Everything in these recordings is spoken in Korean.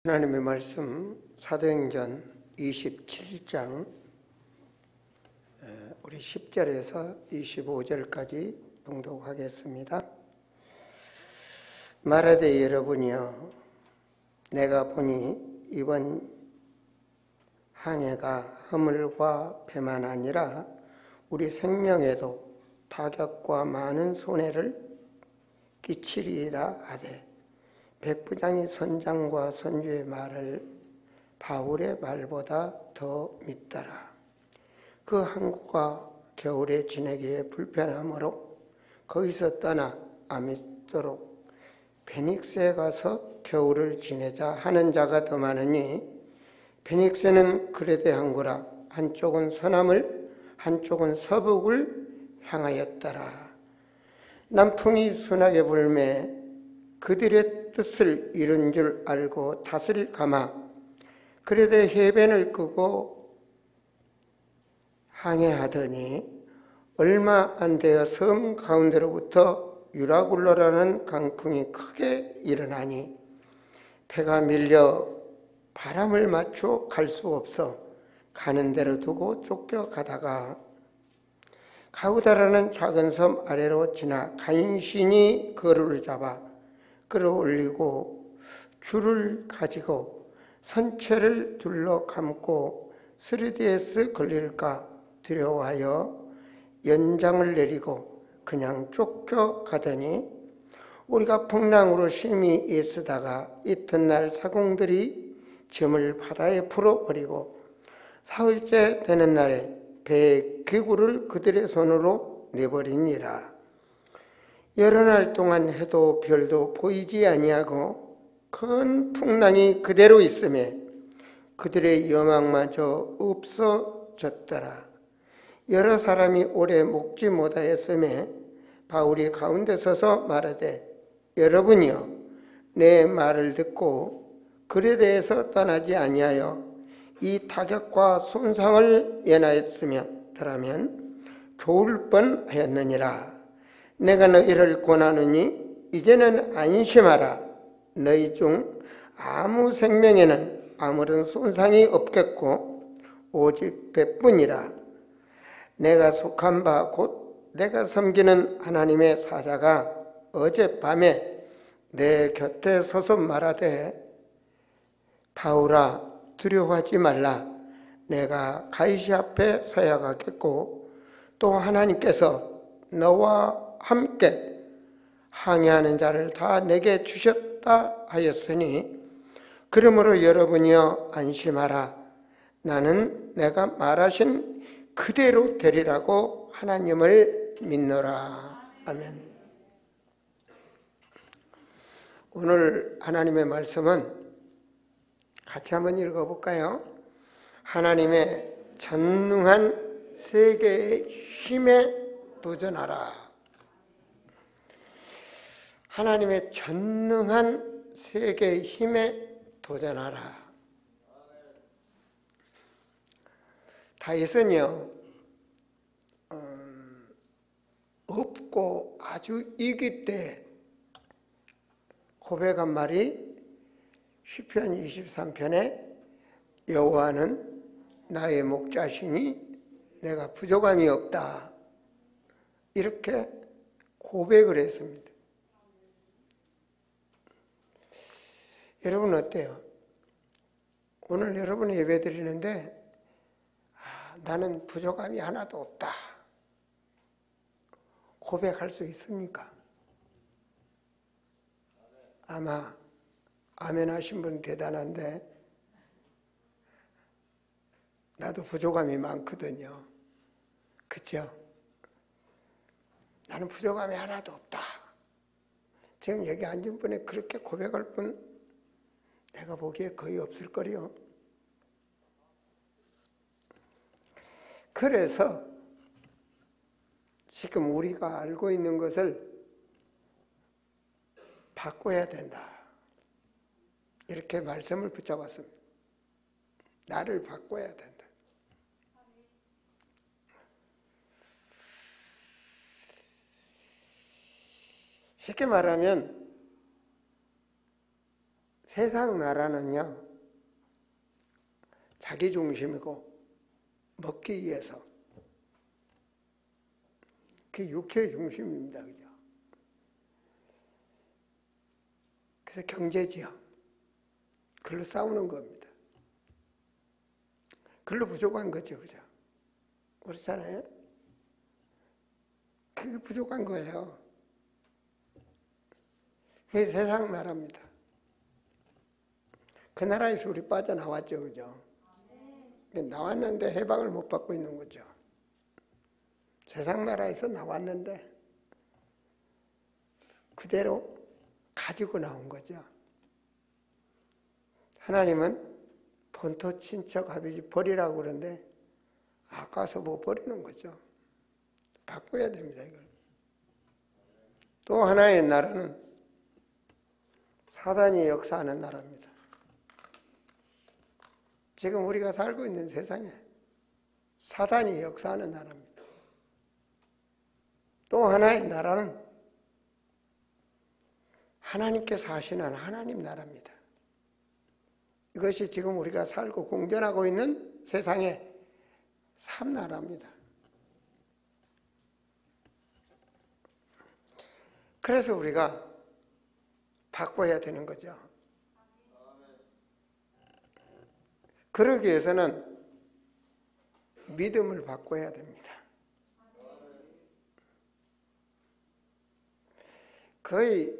하나님의 말씀 사도행전 27장 우리 10절에서 25절까지 봉독하겠습니다. 말하되 여러분이여, 내가 보니 이번 항해가 허물과 배만 아니라 우리 생명에도 타격과 많은 손해를 끼치리이다 하되, 백부장이 선장과 선주의 말을 바울의 말보다 더 믿더라. 그 항구가 겨울에 지내기에 불편하므로 거기서 떠나 아미스로 베닉스에 가서 겨울을 지내자 하는 자가 더 많으니, 베닉스는 그레데 항구라 한쪽은 서남을 한쪽은 서북을 향하였더라. 남풍이 순하게 불매 그들의 뜻을 이룬 줄 알고 닷을 감아 그레데 해변을 끄고 항해하더니, 얼마 안 되어 섬 가운데로부터 유라굴로라는 강풍이 크게 일어나니 배가 밀려 바람을 맞춰 갈 수 없어 가는 대로 두고 쫓겨가다가 가우다라는 작은 섬 아래로 지나 간신히 그루를 잡아 끌어올리고 줄을 가지고 선체를 둘러 감고 스리디에스 걸릴까 두려워하여 연장을 내리고 그냥 쫓겨가더니, 우리가 풍랑으로 심히 애쓰다가 이튿날 사공들이 점을 바다에 풀어버리고 사흘째 되는 날에 배의 기구를 그들의 손으로 내버리니라. 여러 날 동안 해도 별도 보이지 아니하고 큰 풍랑이 그대로 있음에 그들의 여망마저 없어졌더라. 여러 사람이 오래 먹지 못하였음에 바울이 가운데 서서 말하되, 여러분이여, 내 말을 듣고 그레데에서 떠나지 아니하여 이 타격과 손상을 면하였으면 좋을 뻔하였느니라. 내가 너희를 권하느니 이제는 안심하라. 너희 중 아무 생명에는 아무런 손상이 없겠고 오직 배뿐이라. 내가 속한 바 곧 내가 섬기는 하나님의 사자가 어젯밤에 내 곁에 서서 말하되, 바울아, 두려워하지 말라. 내가 가이시 앞에 서야 가겠고 또 하나님께서 너와 함께 항해하는 자를 다 내게 주셨다 하였으니, 그러므로 여러분이여 안심하라. 나는 내가 말하신 그대로 되리라고 하나님을 믿노라. 아멘. 오늘 하나님의 말씀은 같이 한번 읽어볼까요? 하나님의 전능한 세계의 힘에 도전하라. 하나님의 전능한 세계의 힘에 도전하라. 다윗은요, 없고 아주 이기 때 고백한 말이 시편 23편에 여호와는 나의 목자시니 내가 부족함이 없다, 이렇게 고백을 했습니다. 여러분 어때요? 오늘 여러분 예배 드리는데 나는 부족함이 하나도 없다, 고백할 수 있습니까? 아마 아멘 하신 분 대단한데, 나도 부족함이 많거든요. 그렇죠? 나는 부족함이 하나도 없다. 지금 여기 앉은 분에 그렇게 고백할 분 내가 보기에 거의 없을 거리요. 그래서 지금 우리가 알고 있는 것을 바꿔야 된다, 이렇게 말씀을 붙잡았습니다. 나를 바꿔야 된다. 쉽게 말하면 세상 나라는요, 자기 중심이고 먹기 위해서 그 육체의 중심입니다. 그죠? 그래서 경제지요. 그걸로 싸우는 겁니다. 그걸로 부족한 거죠. 그죠? 그렇잖아요? 그게 부족한 거예요. 그게 세상 나라입니다. 그 나라에서 우리 빠져나왔죠. 그죠? 나왔는데 해방을 못 받고 있는 거죠. 세상 나라에서 나왔는데 그대로 가지고 나온 거죠. 하나님은 본토 친척 아버지 버리라고 그러는데 아까워서 못 버리는 거죠. 바꿔야 됩니다. 이걸. 또 하나의 나라는 사단이 역사하는 나라입니다. 지금 우리가 살고 있는 세상에 사단이 역사하는 나라입니다. 또 하나의 나라는 하나님께서 하시는 하나님 나라입니다. 이것이 지금 우리가 살고 공존하고 있는 세상의 삼나라입니다. 그래서 우리가 바꿔야 되는 거죠. 그러기 위해서는 믿음을 바꿔야 됩니다. 거의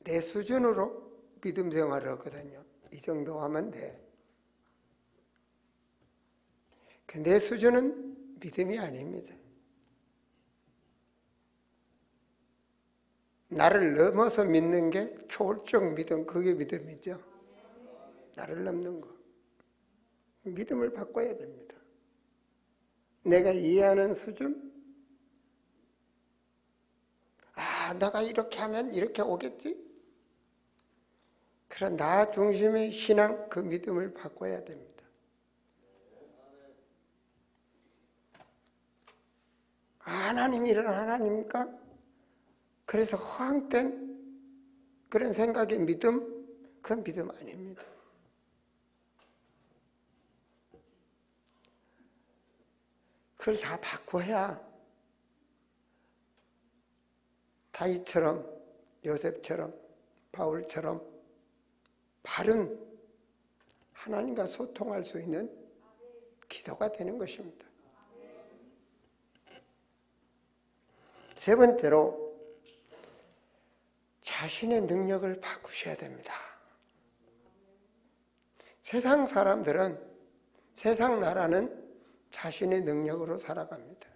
내 수준으로 믿음 생활을 하거든요. 이 정도 하면 돼. 내 수준은 믿음이 아닙니다. 나를 넘어서 믿는 게 초월적 믿음, 그게 믿음이죠. 나를 넘는 거. 믿음을 바꿔야 됩니다. 내가 이해하는 수준? 아, 내가 이렇게 하면 이렇게 오겠지? 그런 나 중심의 신앙, 그 믿음을 바꿔야 됩니다. 하나님이 이런 하나님입니까? 그래서 허황된 그런 생각의 믿음, 그건 믿음 아닙니다. 그걸 다 바꿔야 다윗처럼, 요셉처럼, 바울처럼 바른 하나님과 소통할 수 있는 기도가 되는 것입니다. 세 번째로 자신의 능력을 바꾸셔야 됩니다. 세상 사람들은, 세상 나라는 자신의 능력으로 살아갑니다.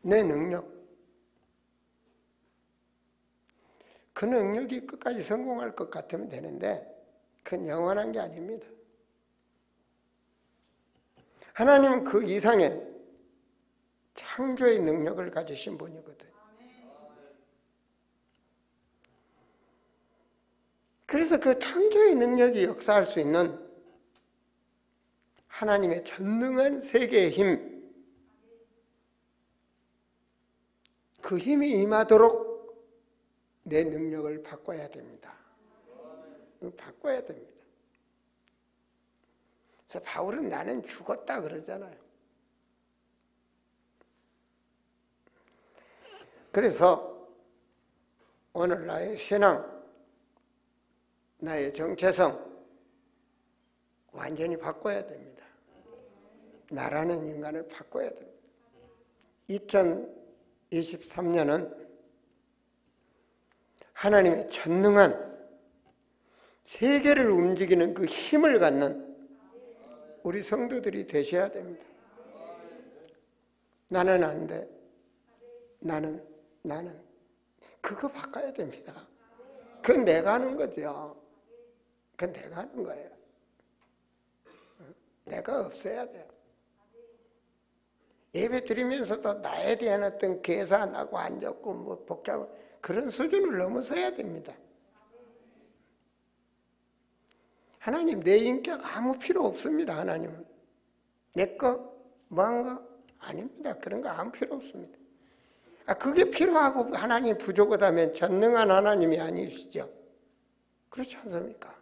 내 능력. 그 능력이 끝까지 성공할 것 같으면 되는데 그건 영원한 게 아닙니다. 하나님은 그 이상의 창조의 능력을 가지신 분이거든요. 그래서 그 창조의 능력이 역사할 수 있는 하나님의 전능한 세계의 힘, 그 힘이 임하도록 내 능력을 바꿔야 됩니다. 바꿔야 됩니다. 그래서 바울은 나는 죽었다 그러잖아요. 그래서 오늘 나의 신앙, 나의 정체성 완전히 바꿔야 됩니다. 나라는 인간을 바꿔야 됩니다. 2023년은 하나님의 전능한 세계를 움직이는 그 힘을 갖는 우리 성도들이 되셔야 됩니다. 나는 안 돼. 나는. 그거 바꿔야 됩니다. 그건 내가 하는 거죠. 그건 내가 하는 거예요. 내가 없어야 돼요. 예배 드리면서도 나에 대한 어떤 계산하고 앉았고 뭐 복잡한 그런 수준을 넘어서야 됩니다. 하나님 내 인격 아무 필요 없습니다. 하나님은 내 거 뭐한 거 아닙니다. 그런 거 아무 필요 없습니다. 그게 필요하고 하나님 부족하다면 전능한 하나님이 아니시죠. 그렇지 않습니까?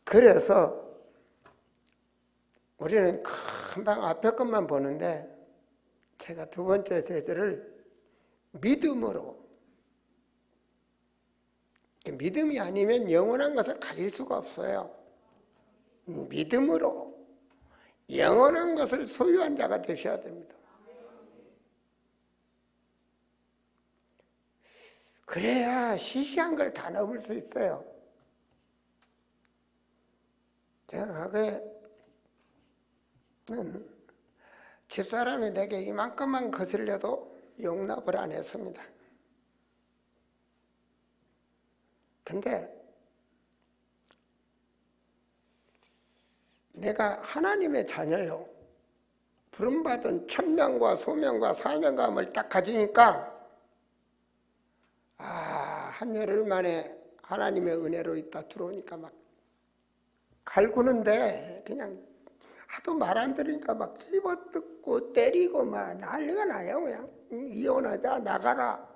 그래서 우리는 금방 앞에 것만 보는데 제가 두 번째 제재를 믿음으로, 믿음이 아니면 영원한 것을 가질 수가 없어요. 믿음으로 영원한 것을 소유한 자가 되셔야 됩니다. 그래야 시시한 걸 다 넘을 수 있어요. 제가 과거에 집사람이 내게 이만큼만 거슬려도 용납을 안 했습니다. 근데 내가 하나님의 자녀요, 부름받은 천명과 소명과 사명감을 딱 가지니까 한열흘 만에 하나님의 은혜로 있다 들어오니까 막 갈구는데 그냥 하도 말 안 들으니까 막 씹어뜯고 때리고 막 난리가 나요. 그냥 이혼하자, 나가라.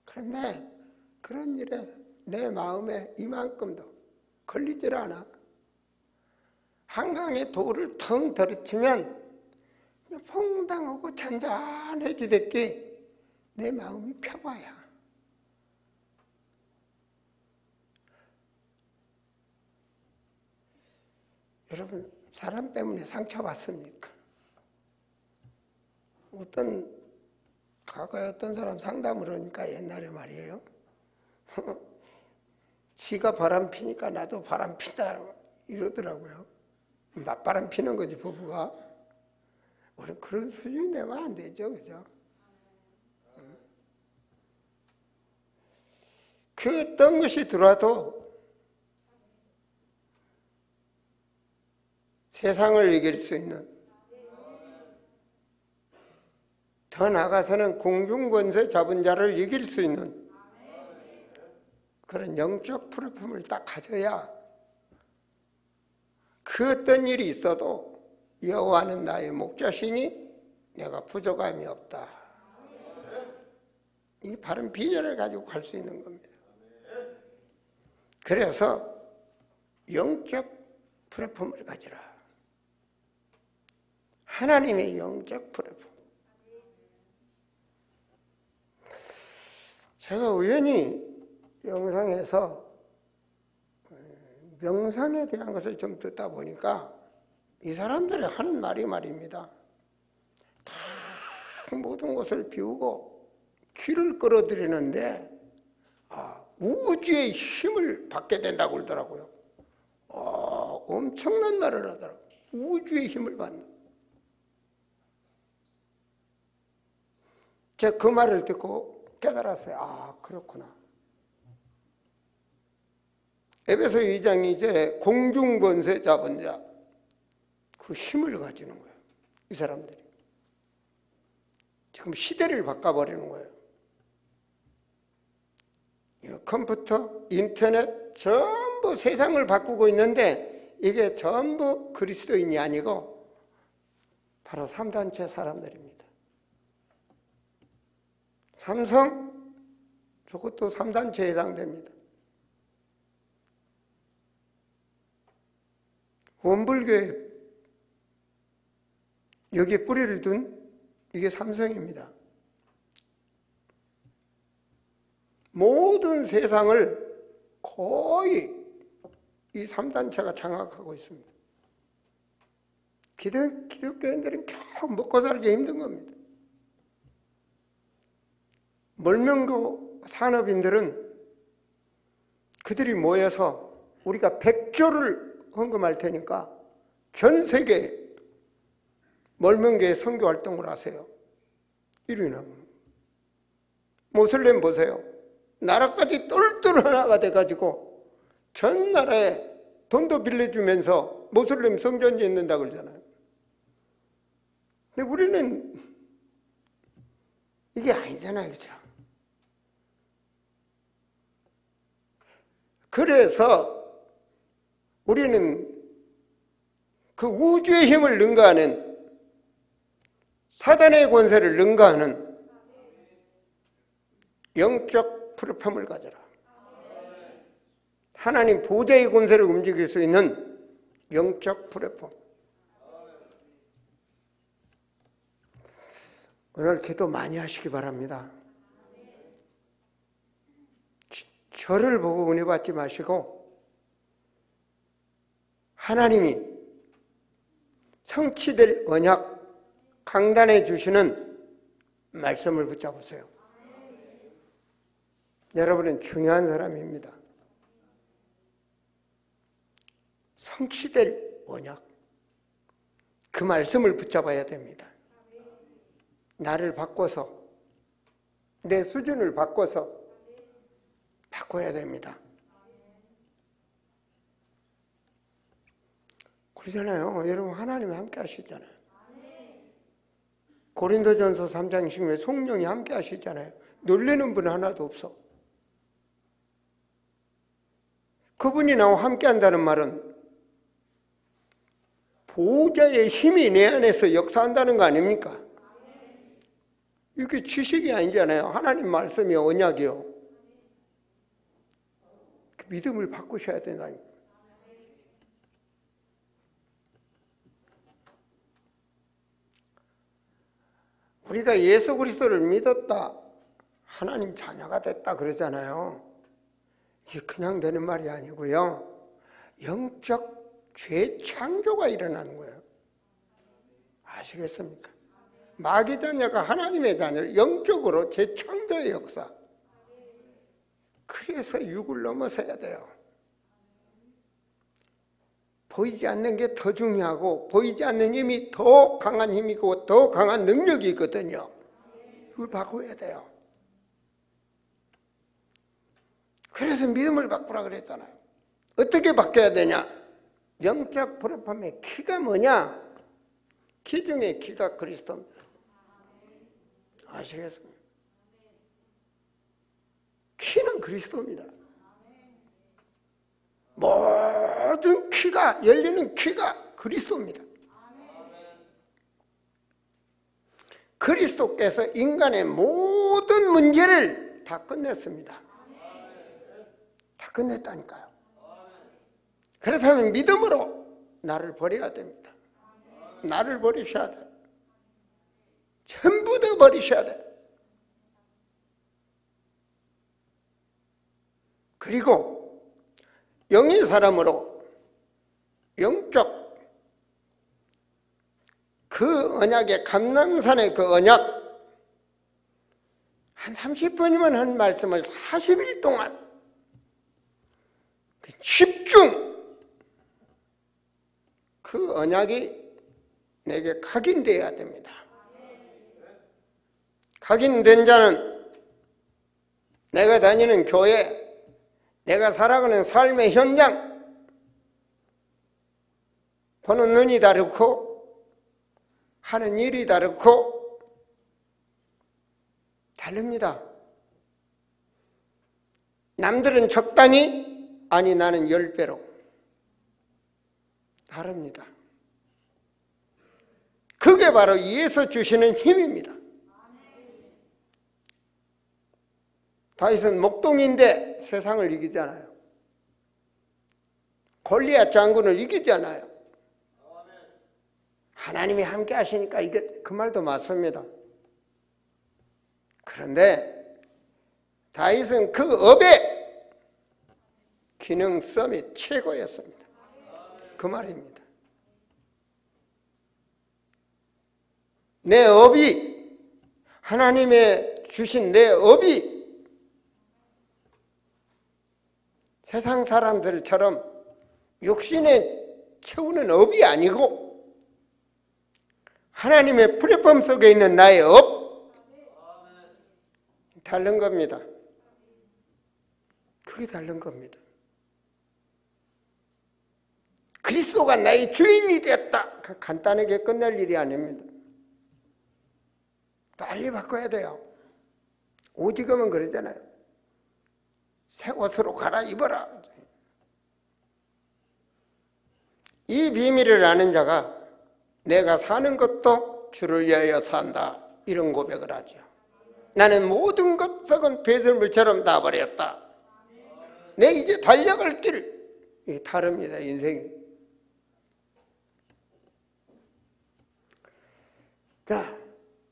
그런데 그런 일에 내 마음에 이만큼도 걸리질 않아. 한강에 돌을 텅 들이치면 퐁당하고 잔잔해지댔기 내 마음이 평화야. 여러분, 사람 때문에 상처받습니까? 과거에 어떤 사람 상담을 하니까 옛날에 말이에요. 지가 바람 피니까 나도 바람 피다 이러더라고요. 맞바람 피는 거지, 부부가. 우리 그런 수준이 되면 안 되죠, 그죠? 그 어떤 것이 들어와도 세상을 이길 수 있는, 더 나아가서는 공중권세 잡은 자를 이길 수 있는 그런 영적 프로품을 딱 가져야 그 어떤 일이 있어도 여호와는 나의 목자시니 내가 부족함이 없다. 이 바른 비전을 가지고 갈 수 있는 겁니다. 그래서 영적 프로품을 가지라. 하나님의 영적 프로품. 제가 우연히 영상에서 명상에 대한 것을 좀 듣다 보니까 이 사람들이 하는 말이 말입니다. 다 모든 것을 비우고 귀를 끌어들이는데 우주의 힘을 받게 된다고 그러더라고요. 엄청난 말을 하더라고요. 우주의 힘을 받는. 제가 그 말을 듣고 깨달았어요. 그렇구나. 에베소 2장 2절에 공중권세 잡은 자, 그 힘을 가지는 거예요. 이 사람들이. 지금 시대를 바꿔버리는 거예요. 컴퓨터, 인터넷 전부 세상을 바꾸고 있는데 이게 전부 그리스도인이 아니고 바로 3단체 사람들입니다. 삼성, 저것도 3단체에 해당됩니다. 원불교회, 여기에 뿌리를 둔 이게 삼성입니다. 모든 세상을 거의 이 3단체가 장악하고 있습니다. 기독교인들은 겨우 먹고 살기 힘든 겁니다. 멀명도 산업인들은 그들이 모여서 우리가 100조를 헌금할 테니까 전 세계 멀명교회 선교 활동을 하세요. 이리나 모슬렘 보세요. 나라까지 똘똘 하나가 돼가지고 전 나라에 돈도 빌려주면서 모슬렘 성전 짓는다 그러잖아요. 근데 우리는 이게 아니잖아요, 그죠? 그래서 우리는 그 우주의 힘을 능가하는, 사단의 권세를 능가하는 영적 프로펌을 가져라. 하나님 보좌의 권세를 움직일 수 있는 영적 프로펌. 오늘 기도 많이 하시기 바랍니다. 저를 보고 은혜 받지 마시고 하나님이 성취될 언약 강단해 주시는 말씀을 붙잡으세요. 여러분은 중요한 사람입니다. 성취될 언약, 그 말씀을 붙잡아야 됩니다. 나를 바꿔서, 내 수준을 바꿔서 바꿔야 됩니다. 그러잖아요. 여러분 하나님이 함께 하시잖아요. 고린도전서 3장 10절에 성령이 함께 하시잖아요. 놀라는 분 하나도 없어. 그분이 나와 함께 한다는 말은 보호자의 힘이 내 안에서 역사한다는 거 아닙니까? 이게 지식이 아니잖아요. 하나님 말씀이 언약이요. 믿음을 바꾸셔야 된다니까. 우리가 예수 그리스도를 믿었다, 하나님 자녀가 됐다 그러잖아요. 이게 그냥 되는 말이 아니고요. 영적 재창조가 일어나는 거예요. 아시겠습니까? 마귀 자녀가 하나님의 자녀, 영적으로 재창조의 역사. 그래서 육을 넘어서야 돼요. 보이지 않는 게 더 중요하고 보이지 않는 힘이 더 강한 힘이고 더 강한 능력이 있거든요. 이걸 바꿔야 돼요. 그래서 믿음을 바꾸라 그랬잖아요. 어떻게 바뀌어야 되냐? 영적 프로팜의 키가 뭐냐? 키 중에 키가 그리스도입니다. 아시겠습니까? 키는 그리스도입니다. 모든 키가 열리는 키가 그리스도입니다. 그리스도께서 인간의 모든 문제를 다 끝냈습니다. 다 끝냈다니까요. 그렇다면 믿음으로 나를 버려야 됩니다. 나를 버리셔야 돼요. 전부 다 버리셔야 돼요. 그리고 영의 사람으로 영적 그 언약의 감람산의 그 언약 한 30분이면 한 말씀을 40일 동안 집중 그 언약이 내게 각인되어야 됩니다. 각인된 자는 내가 다니는 교회, 내가 살아가는 삶의 현장, 보는 눈이 다르고 하는 일이 다르고 다릅니다. 남들은 적당히, 아니 나는 10배로 다릅니다. 그게 바로 예수 주시는 힘입니다. 다윗은 목동인데 세상을 이기잖아요. 골리앗 장군을 이기잖아요. 하나님이 함께 하시니까 이게 그 말도 맞습니다. 그런데 다윗은 그 업의 기능성이 최고였습니다. 그 말입니다. 내 업이, 하나님의 주신 내 업이 세상 사람들처럼 육신에 채우는 업이 아니고 하나님의 플랫폼 속에 있는 나의 업, 다른 겁니다. 그게 다른 겁니다. 그리스도가 나의 주인이 되었다. 간단하게 끝낼 일이 아닙니다. 빨리 바꿔야 돼요. 오직음은 그러잖아요. 새 옷으로 갈아입어라. 이 비밀을 아는 자가 내가 사는 것도 주를 위하여 산다, 이런 고백을 하죠. 나는 모든 것 썩은 배설물처럼 놔버렸다. 내 이제 달려갈 길, 이게 다릅니다, 인생이. 자,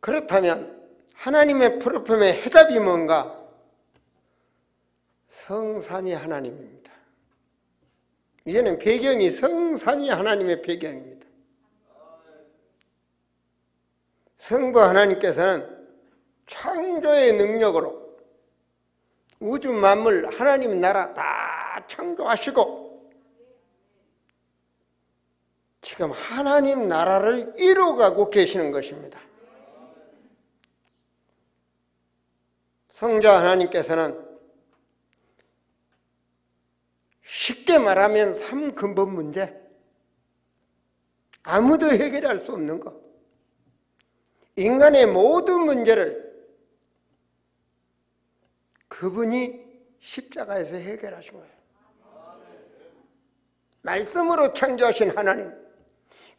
그렇다면 하나님의 프로필의 해답이 뭔가? 성삼위 하나님입니다. 이제는 배경이 성삼위 하나님의 배경입니다. 성부 하나님께서는 창조의 능력으로 우주 만물 하나님 나라 다 창조하시고 지금 하나님 나라를 이루어가고 계시는 것입니다. 성자 하나님께서는 쉽게 말하면 3근본 문제, 아무도 해결할 수 없는 것, 인간의 모든 문제를 그분이 십자가에서 해결하신 거예요. 말씀으로 창조하신 하나님,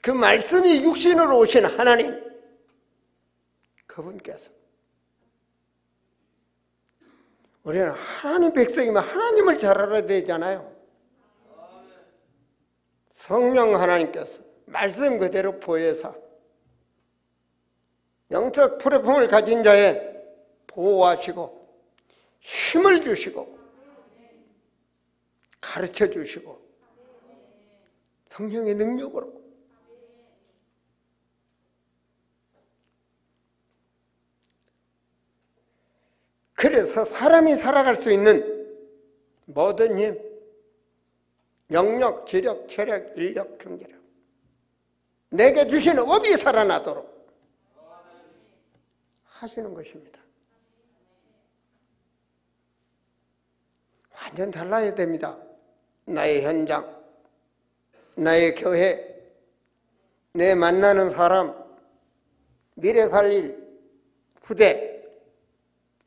그 말씀이 육신으로 오신 하나님, 그분께서 우리는 하나님 백성이면 하나님을 잘 알아야 되잖아요. 성령 하나님께서 말씀 그대로 보혜사 영적 프로품을 가진 자에 보호하시고 힘을 주시고 가르쳐 주시고 성령의 능력으로 그래서 사람이 살아갈 수 있는 모든 힘, 영력, 지력, 체력, 인력, 경제력 내게 주신 업이 살아나도록 하시는 것입니다. 완전 달라야 됩니다. 나의 현장, 나의 교회, 내 만나는 사람, 미래 살릴 후대,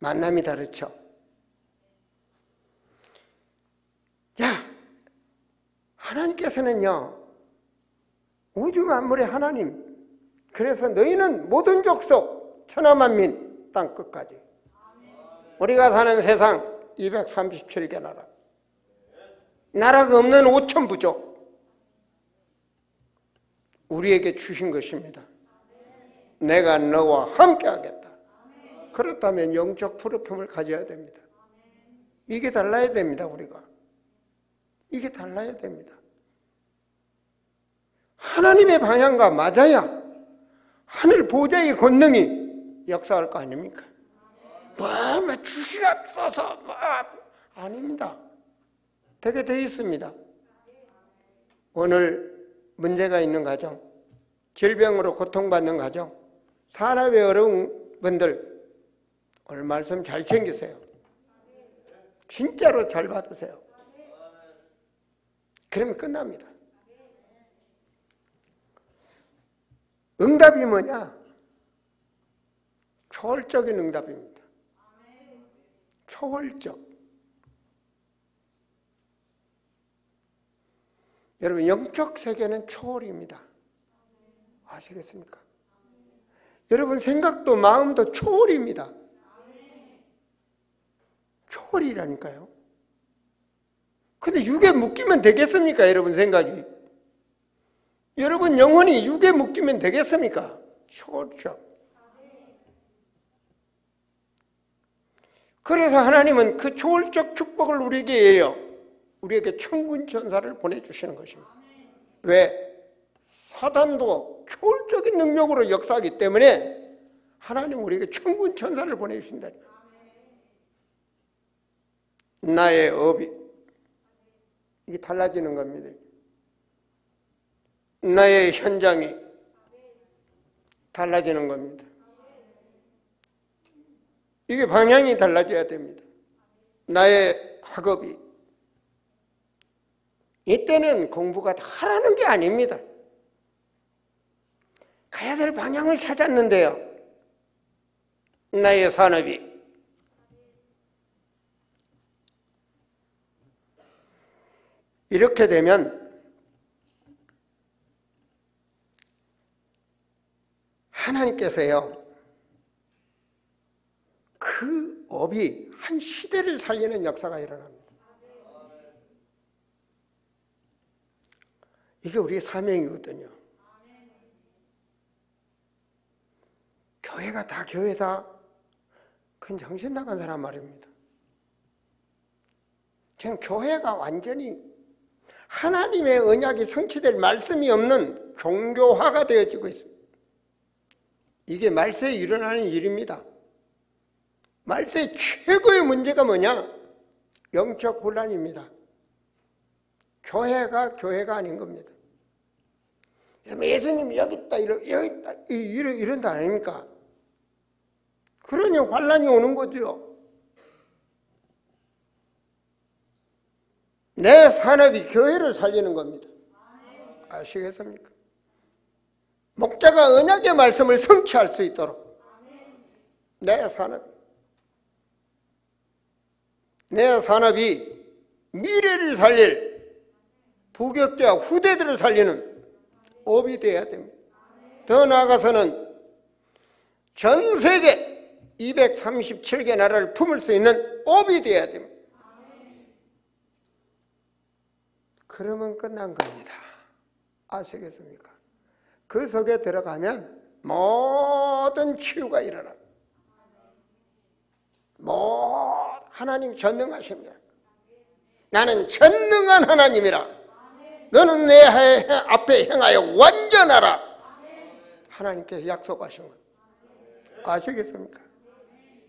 만남이 다르죠. 자, 하나님께서는요, 우주 만물의 하나님, 그래서 너희는 모든 족속, 천하만민, 땅 끝까지. 우리가 사는 세상 237개 나라, 나라가 없는 5천부족, 우리에게 주신 것입니다. 내가 너와 함께 하겠다. 그렇다면 영적 프로품을 가져야 됩니다. 이게 달라야 됩니다, 우리가. 이게 달라야 됩니다. 하나님의 방향과 맞아야 하늘 보좌의 권능이 역사할 거 아닙니까? 뭐 주시옵소서 아닙니다. 되게 돼 있습니다. 오늘 문제가 있는 가정, 질병으로 고통받는 가정, 산업의 어려운 분들 오늘 말씀 잘 챙기세요. 진짜로 잘 받으세요. 그러면 끝납니다. 응답이 뭐냐? 초월적인 응답입니다. 초월적. 여러분, 영적 세계는 초월입니다. 아시겠습니까? 여러분, 생각도 마음도 초월입니다. 초월이라니까요. 근데 육에 묶이면 되겠습니까? 여러분 생각이. 여러분 영혼이 육에 묶이면 되겠습니까? 초월적. 그래서 하나님은 그 초월적 축복을 우리에게 해요. 우리에게 천군 천사를 보내주시는 것입니다. 왜? 사단도 초월적인 능력으로 역사하기 때문에 하나님 우리에게 천군 천사를 보내주신다. 나의 업이 이게 달라지는 겁니다. 나의 현장이 달라지는 겁니다. 이게 방향이 달라져야 됩니다. 나의 학업이 이때는 공부가 다 하라는 게 아닙니다. 가야 될 방향을 찾았는데요. 나의 산업이 이렇게 되면 하나님께서요, 업이 한 시대를 살리는 역사가 일어납니다. 이게 우리의 사명이거든요. 교회가 다 교회다. 그건 정신 나간 사람 말입니다. 지금 교회가 완전히 하나님의 언약이 성취될 말씀이 없는 종교화가 되어지고 있습니다. 이게 말세에 일어나는 일입니다. 말세의 최고의 문제가 뭐냐? 영적 혼란입니다. 교회가 아닌 겁니다. 예수님이 여기 있다, 이런다 아닙니까? 그러니 환란이 오는 거죠. 내 산업이 교회를 살리는 겁니다. 아시겠습니까? 목자가 언약의 말씀을 성취할 수 있도록 내 산업이 미래를 살릴 부격자 후대들을 살리는 업이 되어야 됩니다. 더 나아가서는 전 세계 237개 나라를 품을 수 있는 업이 되어야 됩니다. 그러면 끝난 겁니다. 아시겠습니까? 그 속에 들어가면 모든 치유가 일어납니다. 하나님 전능하십니다. 나는 전능한 하나님이라. 너는 내 앞에 행하여 완전하라. 하나님께서 약속하신 것. 아시겠습니까?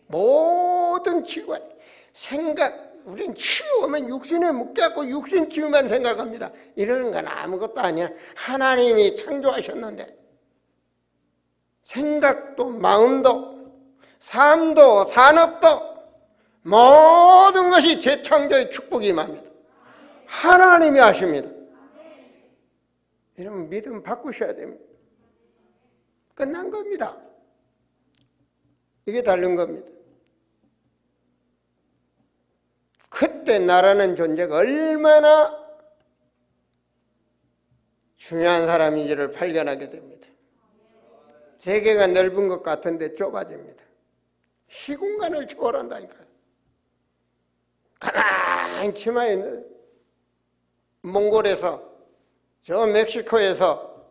모든 치유가 생각, 우리는 치유하면 육신에 묶여갖고 육신 치유만 생각합니다. 이러는 건 아무것도 아니야. 하나님이 창조하셨는데 생각도 마음도 삶도 산업도 모든 것이 재창조의 축복이 임합니다. 하나님이 하십니다. 이러면 믿음 바꾸셔야 됩니다. 끝난 겁니다. 이게 다른 겁니다. 그때 나라는 존재가 얼마나 중요한 사람인지를 발견하게 됩니다. 세계가 넓은 것 같은데 좁아집니다. 시공간을 초월한다니까요. 가만히 치마에 있는 몽골에서 저 멕시코에서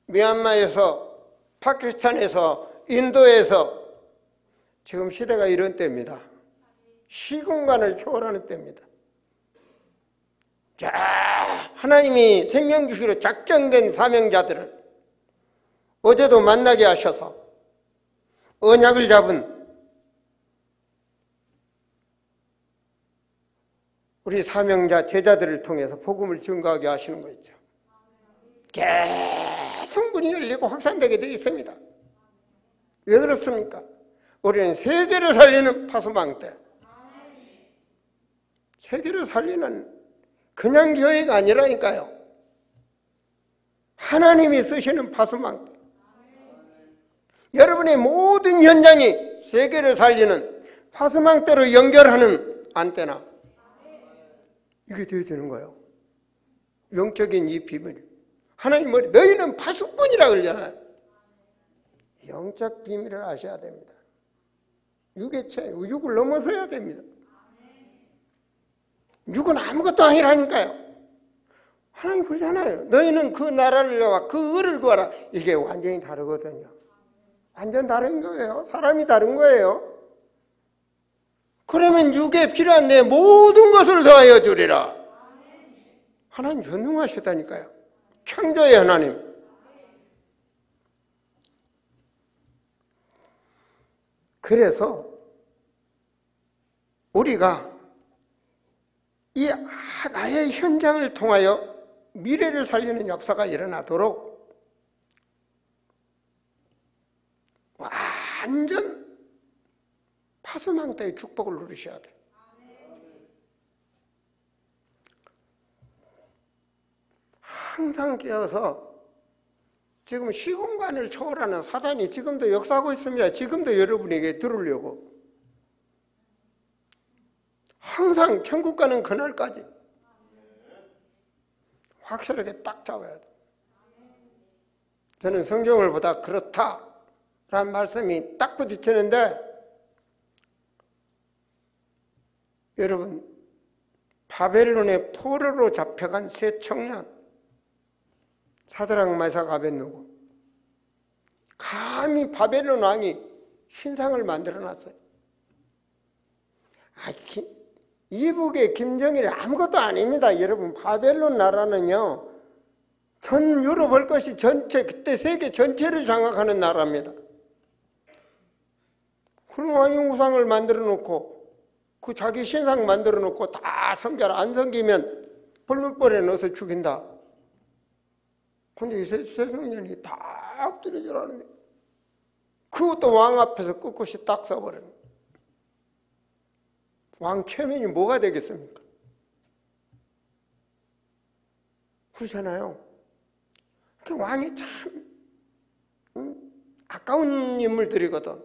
미얀마에서 파키스탄에서 인도에서 지금 시대가 이런 때입니다. 시공간을 초월하는 때입니다. 자, 하나님이 생명 주시기로 작정된 사명자들을 어제도 만나게 하셔서 언약을 잡은 우리 사명자 제자들을 통해서 복음을 증거하게 하시는 거 있죠. 계속 문이 열리고 확산되게 되어 있습니다. 왜 그렇습니까? 우리는 세계를 살리는 파수망대, 세계를 살리는 그냥 교회가 아니라니까요. 하나님이 쓰시는 파수망대, 여러분의 모든 현장이 세계를 살리는 파수망대로 연결하는 안테나, 이게 되어지는 거예요. 영적인 이 비밀, 하나님 머리 너희는 파수꾼이라 그러잖아요. 영적 비밀을 아셔야 됩니다. 육의 육을 넘어서야 됩니다. 육은 아무것도 아니라니까요. 하나님 그러잖아요. 너희는 그 나라를 내와 그 의를 구하라. 이게 완전히 다르거든요. 완전 다른 거예요. 사람이 다른 거예요. 그러면 육에 필요한 내 모든 것을 더하여 주리라. 하나님 전능하시다니까요. 창조의 하나님. 그래서 우리가 이 나의 현장을 통하여 미래를 살리는 역사가 일어나도록 완전 파수망대의 축복을 누리셔야 돼요. 항상 깨어서 지금 시공간을 초월하는 사단이 지금도 역사하고 있습니다. 지금도 여러분에게 들으려고. 항상 천국 가는 그날까지 확실하게 딱 잡아야 돼요. 저는 성경을 보다 그렇다라는 말씀이 딱 부딪히는데 여러분, 바벨론의 포로로 잡혀간 세 청년 사드락 메삭 아벳느고, 감히 바벨론 왕이 신상을 만들어놨어요. 이북의 김정일이 아무것도 아닙니다. 여러분, 바벨론 나라는요, 전 유럽 할 것이 전체, 그때 세계 전체를 장악하는 나라입니다. 그런 왕이 우상을 만들어 놓고 그 자기 신상 만들어 놓고 다 섬겨라. 안 섬기면 불문벌에 넣어서 죽인다. 근데 이 세상년이 다 엎드려지라는 거예요. 그것도 왕 앞에서 꿋꿋이 딱 써버리는 거예요. 왕 최면이 뭐가 되겠습니까? 그렇잖아요. 왕이 참 아까운 인물들이거든.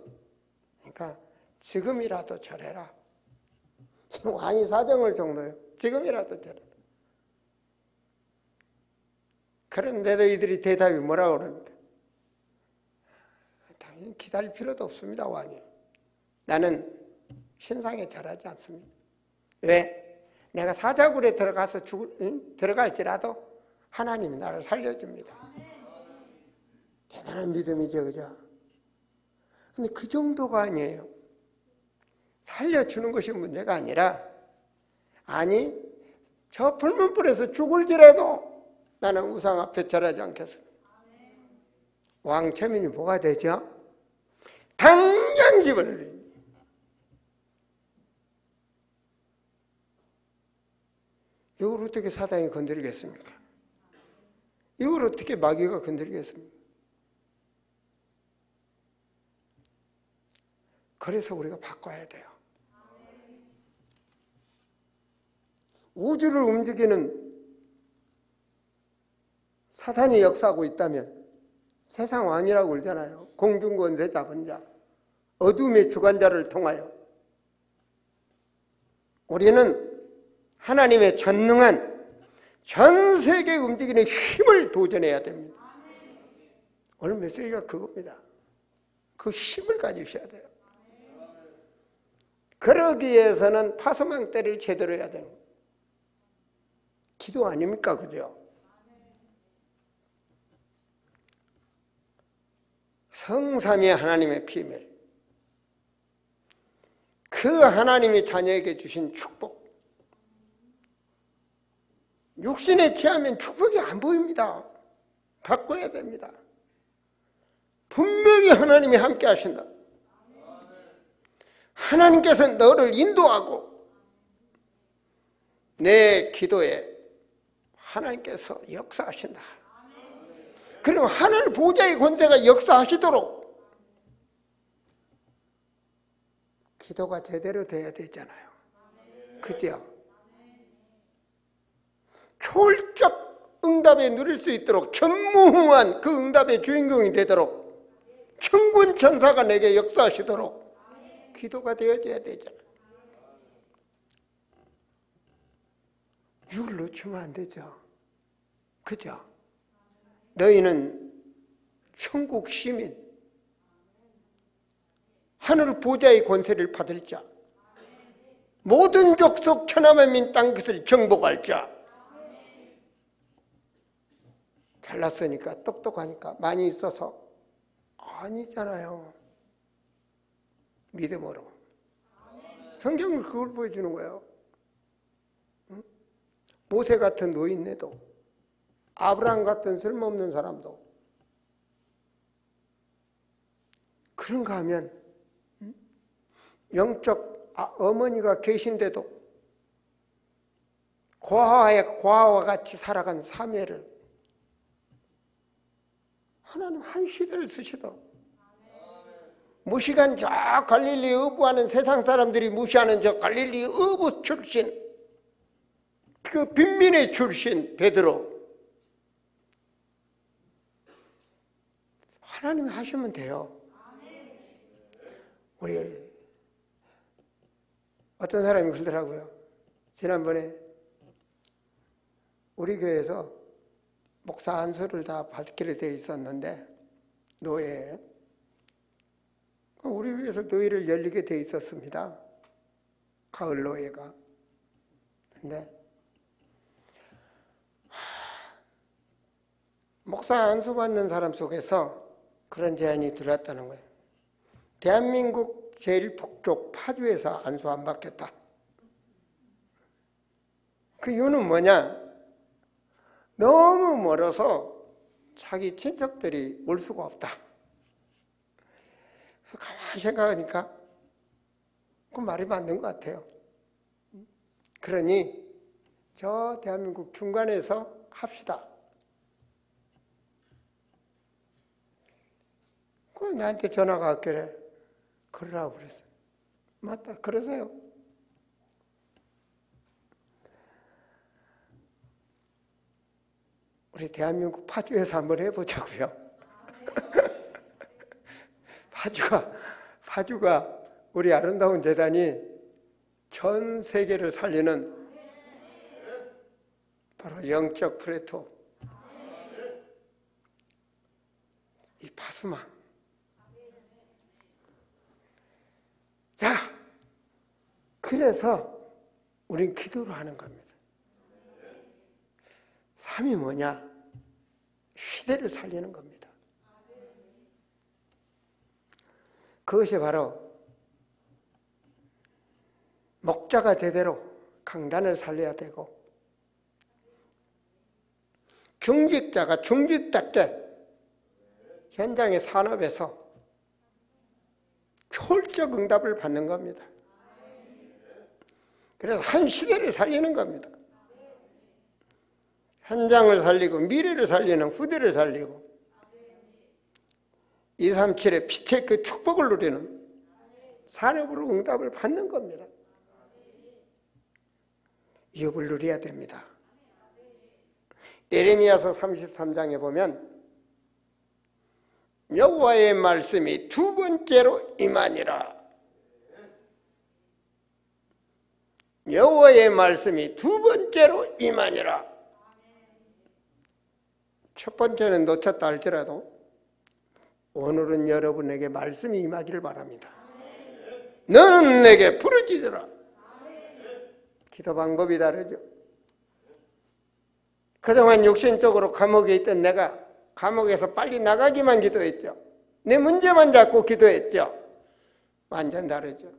그러니까 지금이라도 절해라. 왕이 사정을 정도요. 지금이라도 절해라. 그런데도 이들이 대답이 뭐라고 그럽니까? 당연히 기다릴 필요도 없습니다, 왕이. 나는 신상에 절하지 않습니다. 왜? 내가 사자굴에 들어가서 들어갈지라도 하나님이 나를 살려줍니다. 대단한 믿음이죠, 그죠? 근데 그 정도가 아니에요. 살려주는 것이 문제가 아니라, 아니, 저 불문불에서 죽을지라도 나는 우상 앞에 절하지 않겠습니다. 왕 체면이 뭐가 되죠? 당장 집어넣어요. 이걸 어떻게 사단이 건드리겠습니까? 이걸 어떻게 마귀가 건드리겠습니까? 그래서 우리가 바꿔야 돼요. 우주를 움직이는 사탄이 역사하고 있다면 세상 왕이라고 그러잖아요. 공중권세 잡은 자, 어둠의 주관자를 통하여 우리는 하나님의 전능한 전 세계에 움직이는 힘을 도전해야 됩니다. 오늘 메시지가 그겁니다. 그 힘을 가지셔야 돼요. 그러기 위해서는 파수망대를 제대로 해야 돼요. 기도 아닙니까? 그죠? 성삼위 하나님의 비밀, 그 하나님이 자녀에게 주신 축복, 육신에 취하면 축복이 안 보입니다. 바꿔야 됩니다. 분명히 하나님이 함께 하신다. 하나님께서 너를 인도하고 내 기도에 하나님께서 역사하신다. 그럼 하늘 보좌의 권세가 역사하시도록 기도가 제대로 돼야 되잖아요. 그죠? 초월적 응답에 누릴 수 있도록, 전무후무한 그 응답의 주인공이 되도록, 천군 천사가 내게 역사하시도록 기도가 되어져야 되잖아요. 이걸 놓치면 안 되죠. 그죠? 너희는 천국 시민, 하늘 보좌의 권세를 받을 자, 모든 족속 천하만민 땅 것을 정복할 자. 잘났으니까, 똑똑하니까, 많이 있어서 아니잖아요. 믿음으로. 성경은 그걸 보여주는 거예요. 모세 같은 노인네도, 아브라함 같은 쓸모없는 사람도 그런가 하면 영적 어머니가 계신데도 고아와 같이 살아간 사무엘을 하나님 한 시대를 쓰시도록, 무시간 저 갈릴리 어부하는 세상 사람들이 무시하는 저 갈릴리 어부 출신, 그 빈민의 출신 베드로, 하나님이 하시면 돼요. 우리 어떤 사람이 그러더라고요. 지난번에 우리 교회에서 목사 안수를 다 받기로 돼 있었는데, 노예에 우리 교회에서 노예를 열리게 돼 있었습니다. 사흘로에가. 근데 목사 안수 받는 사람 속에서 그런 제안이 들어왔다는 거예요. 대한민국 제일 북쪽 파주에서 안수 안 받겠다. 그 이유는 뭐냐? 너무 멀어서 자기 친척들이 올 수가 없다. 그래서 가만히 생각하니까 그 말이 맞는 것 같아요. 그러니 저 대한민국 중간에서 합시다. 그럼 나한테 전화가 왔길래 그러라고 그랬어요. 맞다, 그러세요. 우리 대한민국 파주에서 한번 해보자고요. 파주가 우리 아름다운 재단이 전 세계를 살리는 바로 영적 프레토, 이 파수망. 자, 그래서 우린 기도를 하는 겁니다. 3이 뭐냐? 시대를 살리는 겁니다. 그것이 바로 목자가 제대로 강단을 살려야 되고, 중직자가 중직답게 현장의 산업에서 초월적 응답을 받는 겁니다. 그래서 한 시대를 살리는 겁니다. 현장을 살리고 미래를 살리는 후대를 살리고 237의 빛의 그 축복을 누리는 산업으로 응답을 받는 겁니다. 이업을 누려야 됩니다. 예레미야서 33장에 보면 여호와의 말씀이 두 번째로 임하니라. 여호와의 말씀이 두 번째로 임하니라. 첫 번째는 놓쳤다 할지라도 오늘은 여러분에게 말씀이 임하기를 바랍니다. 너는 내게 부르짖으라. 기도 방법이 다르죠. 그동안 육신적으로 감옥에 있던 내가 감옥에서 빨리 나가기만 기도했죠. 내 문제만 잡고 기도했죠. 완전 다르죠.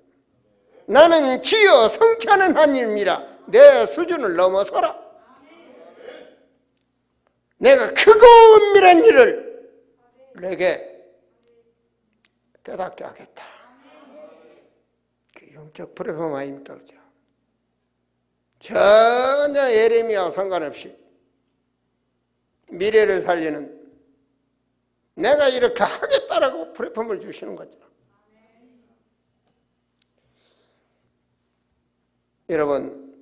나는 주여 성취하는 하나님이라. 내 수준을 넘어서라. 내가 크고 은밀한 일을 내게 깨닫게 하겠다. 그 영적 프로그램 아닙니까? 그죠? 전혀 예레미야와 상관없이 미래를 살리는, 내가 이렇게 하겠다라고 플랫폼을 주시는 거죠. 여러분,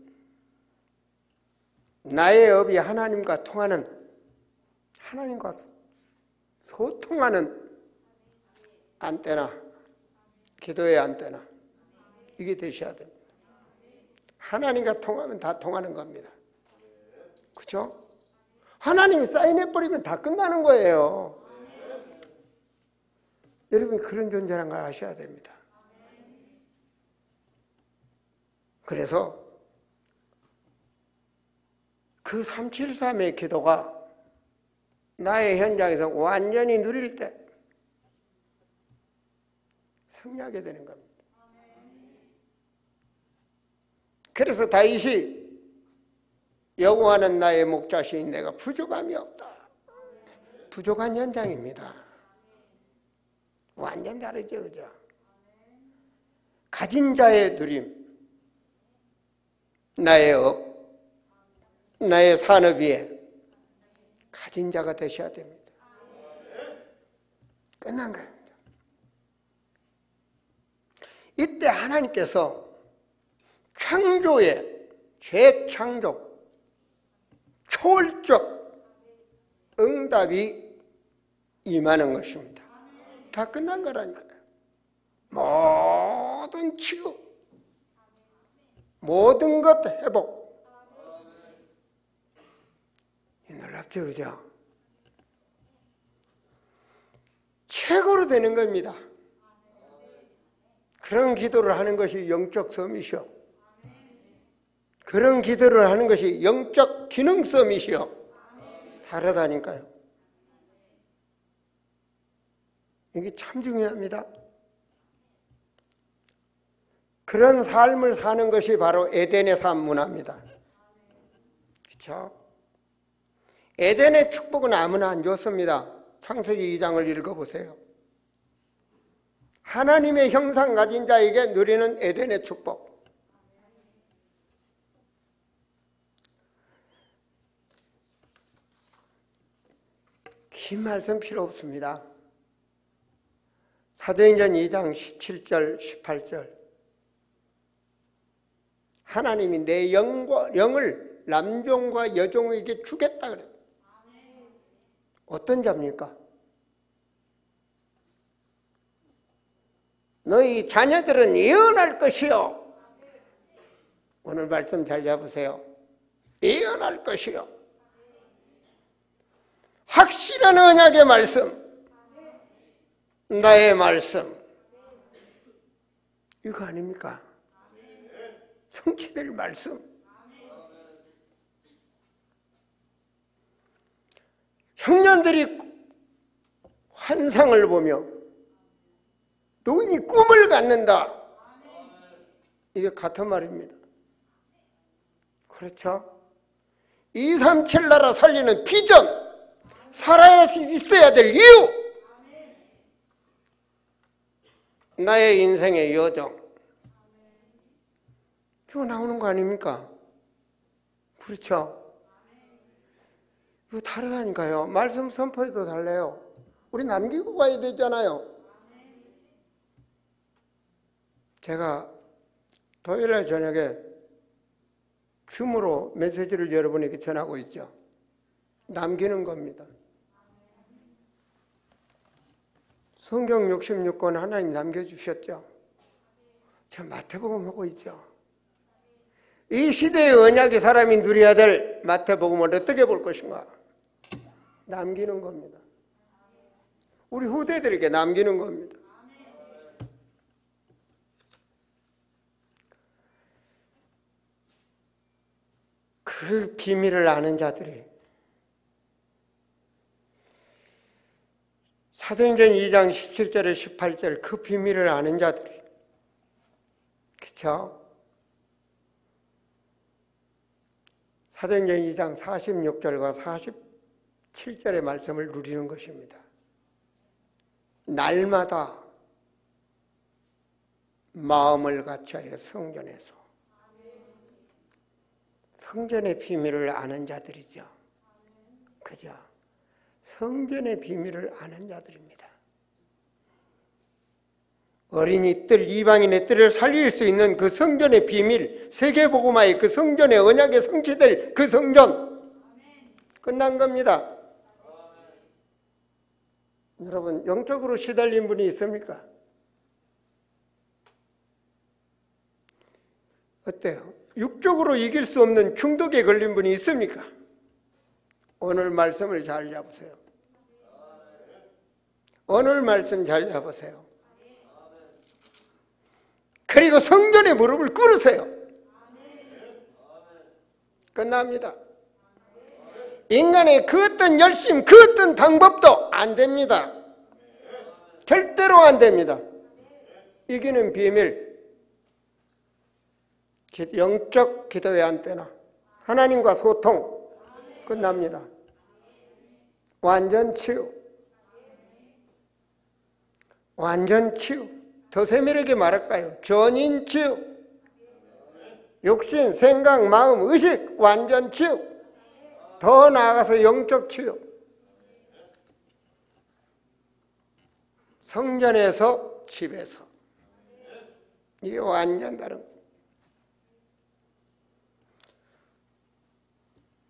나의 업이 하나님과 통하는, 하나님과 소통하는 안테나, 기도의 안테나, 이게 되셔야 됩니다. 하나님과 통하면 다 통하는 겁니다. 그렇죠? 하나님이 사인해버리면 다 끝나는 거예요. 여러분이 그런 존재라는 걸 아셔야 됩니다. 그래서 그 373의 기도가 나의 현장에서 완전히 누릴 때 승리하게 되는 겁니다. 그래서 다윗이 여호와는 나의 목자시니 내가 부족함이 없다. 부족한 현장입니다. 완전 다르죠, 그죠? 가진 자의 누림, 나의 업, 나의 산업 위에 가진 자가 되셔야 됩니다. 끝난 거예요. 이때 하나님께서 창조의 재창조, 초월적 응답이 임하는 것입니다. 다 끝난 거라니까요. 모든 치유, 모든 것 회복. 놀랍죠, 그죠? 최고로 되는 겁니다. 그런 기도를 하는 것이 영적 섬이셔. 그런 기도를 하는 것이 영적 기능성이시여. 다르다니까요. 이게 참 중요합니다. 그런 삶을 사는 것이 바로 에덴의 삶 문화입니다. 그렇죠? 에덴의 축복은 아무나 안 줬습니다. 창세기 2장을 읽어보세요. 하나님의 형상 가진 자에게 누리는 에덴의 축복. 긴 말씀 필요 없습니다. 사도행전 2장 17절 18절 하나님이 내 영을 남종과 여종에게 주겠다 그래요. 어떤 자입니까? 너희 자녀들은 예언할 것이요. 오늘 말씀 잘 잡으세요. 예언할 것이요. 확실한 언약의 말씀, 나의 말씀, 이거 아닙니까? 성취될 말씀. 형년들이 환상을 보며 노인이 꿈을 갖는다. 이게 같은 말입니다. 그렇죠? 237 나라 살리는 비전, 살아야 있어야 될 이유, 나의 인생의 여정, 이거 나오는 거 아닙니까? 그렇죠? 이거 다르다니까요. 말씀 선포에도 달라요. 우리 남기고 가야 되잖아요. 제가 토요일날 저녁에 줌으로 메시지를 여러분에게 전하고 있죠. 남기는 겁니다. 성경 66권 하나님 남겨주셨죠. 저 마태복음 하고 있죠. 이 시대의 언약의 사람이 누려야 될 마태복음을 어떻게 볼 것인가? 남기는 겁니다. 우리 후대들에게 남기는 겁니다. 그 비밀을 아는 자들이 사도행전 2장 17절에 18절 그 비밀을 아는 자들이 그렇죠? 사도행전 2장 46절과 47절의 말씀을 누리는 것입니다. 날마다 마음을 갖춰야 성전에서 성전의 비밀을 아는 자들이죠. 그죠? 성전의 비밀을 아는 자들입니다. 어린이 뜰, 이방인의 뜰을 살릴 수 있는 그 성전의 비밀, 세계복음화의 그 성전의 언약에 성취될 그 성전, 끝난 겁니다. 여러분, 영적으로 시달린 분이 있습니까? 어때요? 육적으로 이길 수 없는 중독에 걸린 분이 있습니까? 오늘 말씀을 잘 잡으세요. 오늘 말씀 잘 잡으세요. 그리고 성전에 무릎을 꿇으세요. 끝납니다. 인간의 그 어떤 열심, 그 어떤 방법도 안 됩니다. 절대로 안 됩니다. 이기는 비밀, 영적 기도의 안테나, 하나님과 소통, 끝납니다. 완전 치유. 완전 치유. 더 세밀하게 말할까요? 전인 치유. 육신, 생각, 마음, 의식 완전 치유. 더 나아가서 영적 치유. 성전에서 집에서. 이게 완전 다른.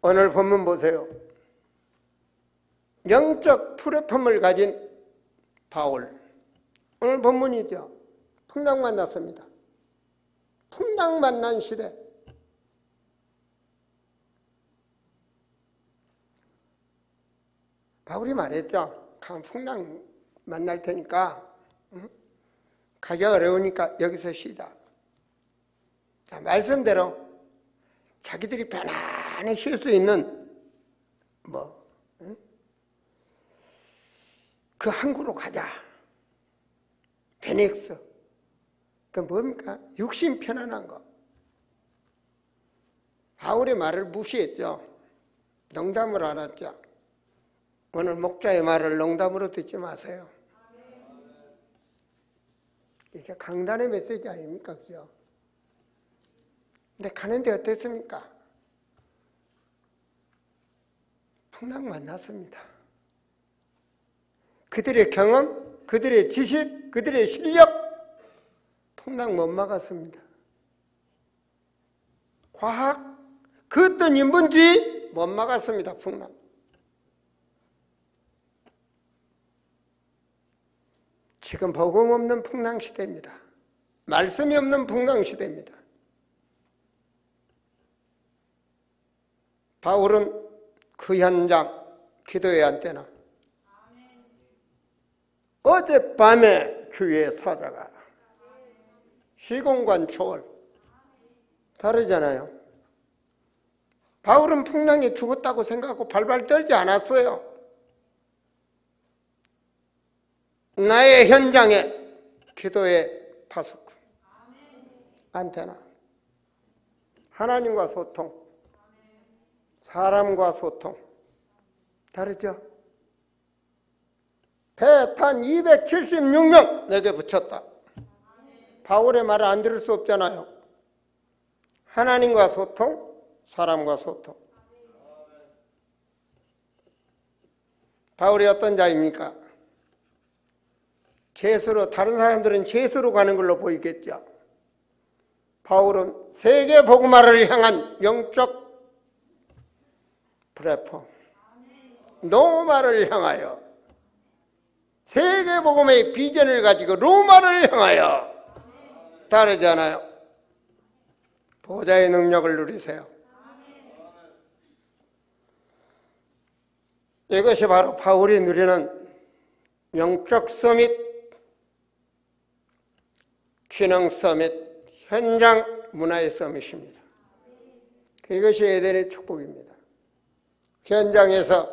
오늘 본문 보세요. 영적 플랫폼을 가진 바울. 오늘 본문이죠. 풍랑 만났습니다. 풍랑 만난 시대. 바울이 말했죠. 풍랑 만날 테니까 가기 어려우니까 여기서 쉬자. 자, 말씀대로 자기들이 편안히 쉴 수 있는 그 항구로 가자. 베넥스. 그 뭡니까? 육신 편안한 거. 바울의 말을 무시했죠. 농담을 알았죠. 오늘 목자의 말을 농담으로 듣지 마세요. 이게 강단의 메시지 아닙니까? 그죠? 근데 가는데 어땠습니까? 풍랑 만났습니다. 그들의 경험, 그들의 지식, 그들의 실력, 풍랑 못 막았습니다. 과학, 그 어떤 인본주의 못 막았습니다. 풍랑. 지금 복음 없는 풍랑 시대입니다. 말씀이 없는 풍랑 시대입니다. 바울은 그 현장 기도의 안테나. 어젯밤에 주의 사자가 시공간 초월 다르잖아요. 바울은 풍랑에 죽었다고 생각하고 발발 떨지 않았어요. 나의 현장에 기도의 파수꾼 안테나. 하나님과 소통, 사람과 소통 다르죠? 배탄 276명 내게 붙였다. 바울의 말을 안 들을 수 없잖아요. 하나님과 소통, 사람과 소통. 바울이 어떤 자입니까? 죄수로, 다른 사람들은 죄수로 가는 걸로 보이겠죠. 바울은 세계 복음화를 향한 영적 플랫폼, 로마를 향하여, 세계 복음의 비전을 가지고 로마를 향하여. 다르잖아요. 보좌의 능력을 누리세요. 이것이 바로 바울이 누리는 영적 서밋, 기능 서밋, 현장 문화의 서밋입니다. 이것이 에덴의 축복입니다. 현장에서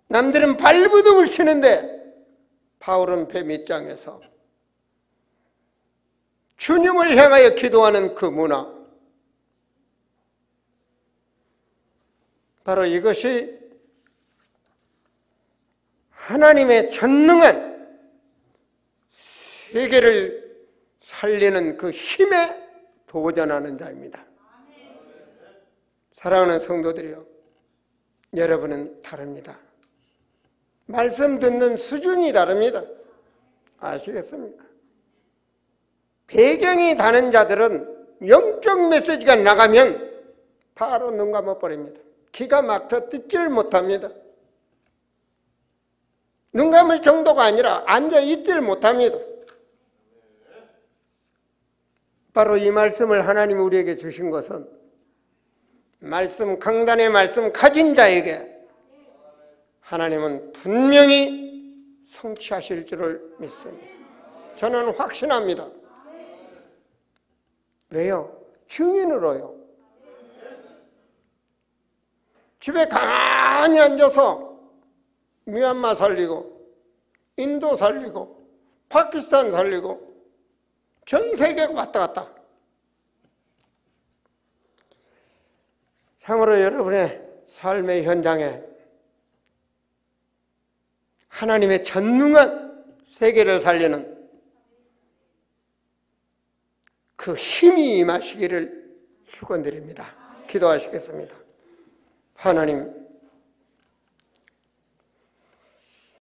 남들은 발버둥을 치는데 바울은 배 밑장에서 주님을 향하여 기도하는 그 문화. 바로 이것이 하나님의 전능한 세계를 살리는 그 힘에 도전하는 자입니다. 사랑하는 성도들이요, 여러분은 다릅니다. 말씀 듣는 수준이 다릅니다. 아시겠습니까? 배경이 다른 자들은 영적 메시지가 나가면 바로 눈 감아버립니다. 기가 막혀 듣지를 못합니다. 눈 감을 정도가 아니라 앉아 있지를 못합니다. 바로 이 말씀을 하나님이 우리에게 주신 것은 말씀, 강단의 말씀 가진 자에게 하나님은 분명히 성취하실 줄을 믿습니다. 저는 확신합니다. 왜요? 증인으로요. 집에 가만히 앉아서 미얀마 살리고, 인도 살리고, 파키스탄 살리고, 전 세계가 왔다 갔다. 참으로 여러분의 삶의 현장에 하나님의 전능한 세계를 살리는 그 힘이 임하시기를 축원드립니다. 기도하시겠습니다. 하나님,